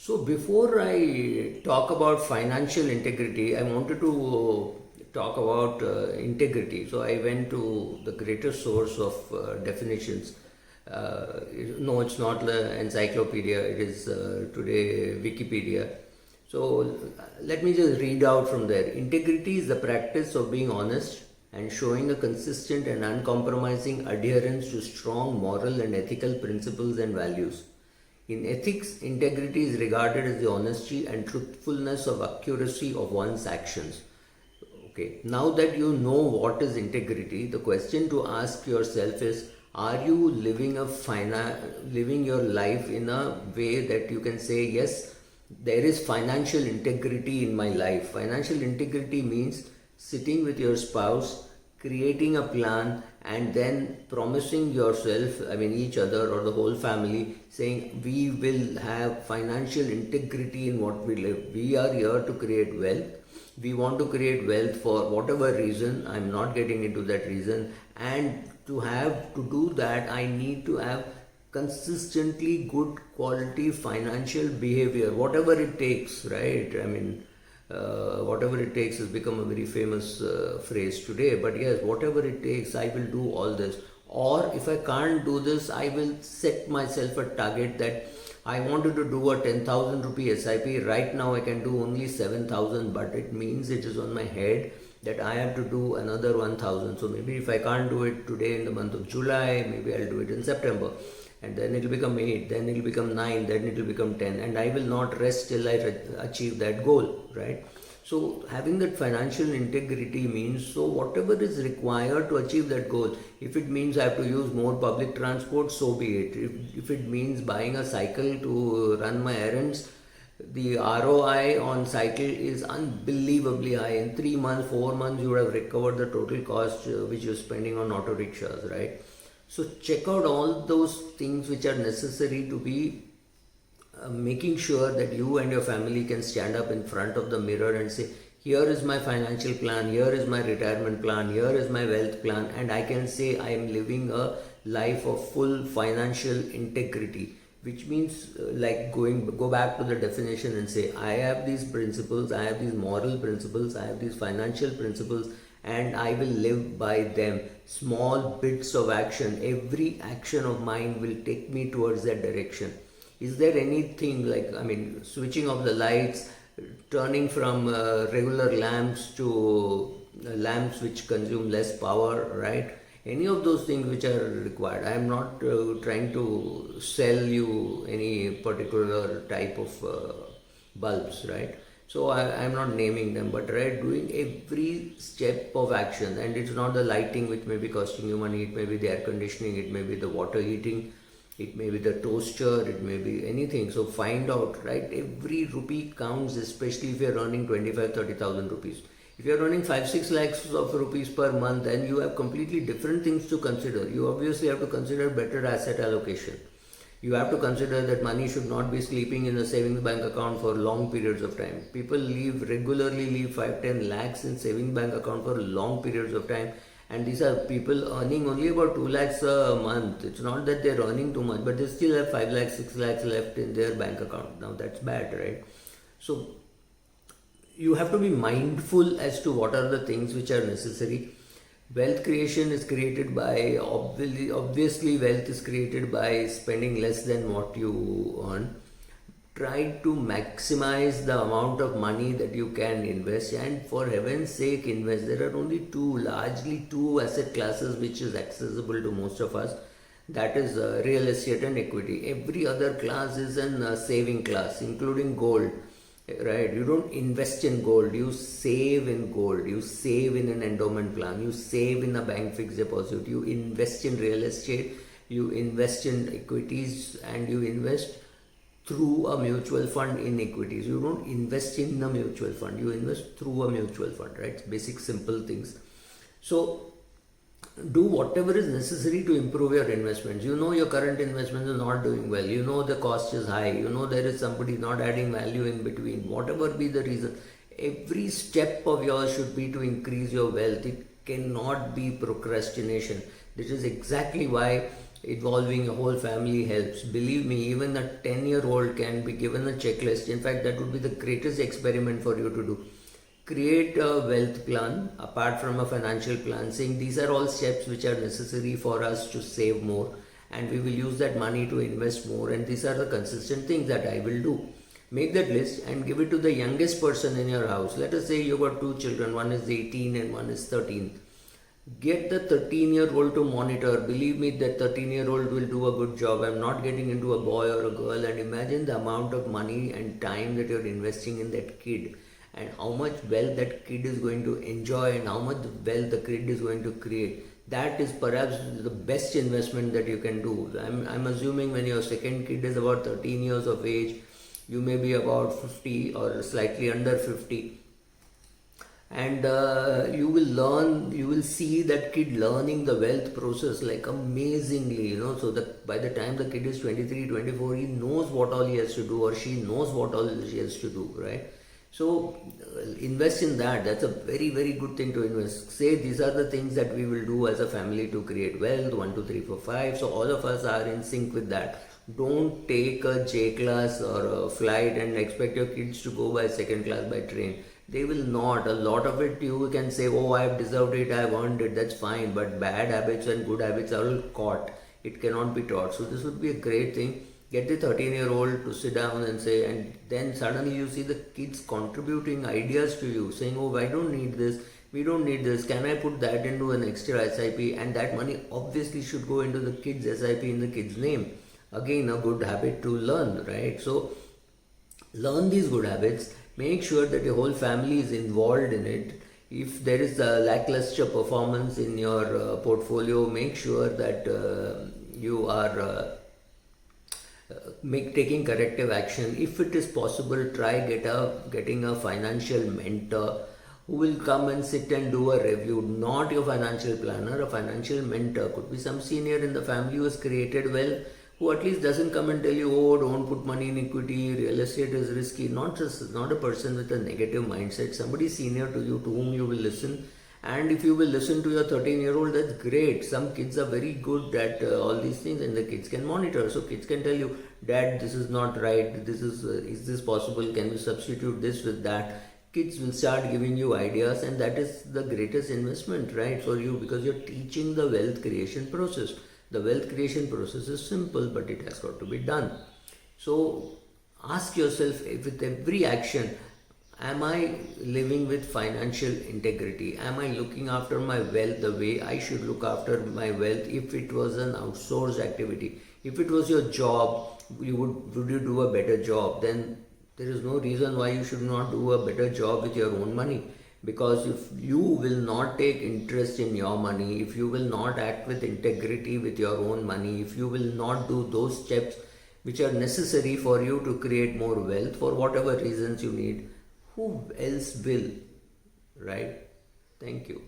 So before I talk about financial integrity, I wanted to talk about integrity. So I went to the greatest source of definitions. No, it's not the encyclopedia. It is today Wikipedia. So let me just read out from there. Integrity is the practice of being honest and showing a consistent and uncompromising adherence to strong moral and ethical principles and values. In ethics, integrity is regarded as the honesty and truthfulness of accuracy of one's actions. Okay, now that you know what is integrity, the question to ask yourself is, are you living your life in a way that you can say, yes, there is financial integrity in my life. Financial integrity means sitting with your spouse, creating a plan, and then promising yourself, I mean each other or the whole family, saying we will have financial integrity in what we live. We are here to create wealth. We want to create wealth for whatever reason. I'm not getting into that reason. And to do that, I need to have consistently good quality financial behavior, whatever it takes, right? I mean, whatever it takes has become a very famous phrase today. But yes, whatever it takes, I will do all this. Or if I can't do this, I will set myself a target that I wanted to do a 10,000 rupee SIP. Right now I can do only 7,000, but it means it is on my head that I have to do another 1,000. So maybe if I can't do it today in the month of July, maybe I'll do it in September. And then it will become 8, then it will become 9, then it will become 10. And I will not rest till I achieve that goal, right? So having that financial integrity means, so whatever is required to achieve that goal, if it means I have to use more public transport, so be it. If it means buying a cycle to run my errands, the ROI on cycle is unbelievably high. In 3 months, 4 months, you would have recovered the total cost which you're spending on auto rickshaws, right? So check out all those things which are necessary to be making sure that you and your family can stand up in front of the mirror and say, here is my financial plan, here is my retirement plan, here is my wealth plan, and I can say I am living a life of full financial integrity, which means go back to the definition and say, I have these principles, I have these moral principles, I have these financial principles, and I will live by them. Small bits of action, every action of mine will take me towards that direction. Is there anything switching off the lights, turning from regular lamps to lamps which consume less power, right? Any of those things which are required. I am not trying to sell you any particular type of bulbs, right? So I am not naming them, but right, doing every step of action. And it's not the lighting which may be costing you money, it may be the air conditioning, it may be the water heating, it may be the toaster, it may be anything. So find out, right? Every rupee counts, especially if you're earning 25,000-30,000 rupees. If you're earning 5-6 lakhs of rupees per month, then you have completely different things to consider. You obviously have to consider better asset allocation. You have to consider that money should not be sleeping in a savings bank account for long periods of time. People regularly leave 5-10 lakhs in savings bank account for long periods of time. And these are people earning only about 2 lakhs a month. It's not that they're earning too much, but they still have 5 lakhs, 6 lakhs left in their bank account. Now that's bad, right? So you have to be mindful as to what are the things which are necessary. Wealth creation is created by, obviously wealth is created by spending less than what you earn. Try to maximize the amount of money that you can invest, and for heaven's sake invest. There are only largely two asset classes which is accessible to most of us. That is real estate and equity. Every other class is a saving class, including gold. Right, you don't invest in gold, you save in gold, you save in an endowment plan, you save in a bank fixed deposit, you invest in real estate, you invest in equities, and you invest through a mutual fund in equities. You don't invest in a mutual fund, you invest through a mutual fund, right? Basic simple things. So do whatever is necessary to improve your investments. You know your current investments are not doing well. You know the cost is high. You know there is somebody not adding value in between. Whatever be the reason, every step of yours should be to increase your wealth. It cannot be procrastination. This is exactly why involving a whole family helps. Believe me, even a 10-year-old can be given a checklist. In fact, that would be the greatest experiment for you to do. Create a wealth plan apart from a financial plan, saying these are all steps which are necessary for us to save more, and we will use that money to invest more, and these are the consistent things that I will do. Make that list and give it to the youngest person in your house. Let us say you got two children, one is 18 and one is 13. Get the 13-year-old to monitor. Believe me, that 13-year-old will do a good job. I'm not getting into a boy or a girl. And imagine the amount of money and time that you're investing in that kid, and how much wealth that kid is going to enjoy, and how much wealth the kid is going to create. That is perhaps the best investment that you can do. I'm assuming when your second kid is about 13 years of age, you may be about 50 or slightly under 50, and you will see that kid learning the wealth process like amazingly, so that by the time the kid is 23, 24, he knows what all he has to do, or she knows what all she has to do, right? So invest in that. That's a very, very good thing to invest. Say these are the things that we will do as a family to create wealth, 1 2 3 4 5. So all of us are in sync with that. Don't take a J class or a flight and expect your kids to go by second class by train. They will not. A lot of it you can say, oh, I've deserved it, I've earned it, that's fine. But bad habits and good habits are all caught. It cannot be taught. So this would be a great thing. Get the 13-year-old to sit down and say, and then suddenly you see the kids contributing ideas to you, saying, oh, I don't need this, we don't need this, can I put that into an extra SIP? And that money obviously should go into the kids' SIP in the kid's name. Again, a good habit to learn, right? So learn these good habits, make sure that your whole family is involved in it. If there is a lackluster performance in your portfolio, make sure that you are taking corrective action. If it is possible, try getting a financial mentor who will come and sit and do a review. Not your financial planner, a financial mentor. Could be some senior in the family who has created wealth, who at least doesn't come and tell you, oh, don't put money in equity, real estate is risky. Not a person with a negative mindset. Somebody senior to you, to whom you will listen. And if you will listen to your 13-year-old, that's great. Some kids are very good at all these things, and the kids can monitor. So kids can tell you, Dad, this is not right. This is this possible? Can we substitute this with that? Kids will start giving you ideas, and that is the greatest investment, right, for you, because you're teaching the wealth creation process. The wealth creation process is simple, but it has got to be done. So ask yourself, with every action, am I living with financial integrity? Am I looking after my wealth the way I should look after my wealth if it was an outsourced activity? If it was your job, would you do a better job? Then there is no reason why you should not do a better job with your own money. Because if you will not take interest in your money, if you will not act with integrity with your own money, if you will not do those steps which are necessary for you to create more wealth for whatever reasons you need, who else will, right? Thank you.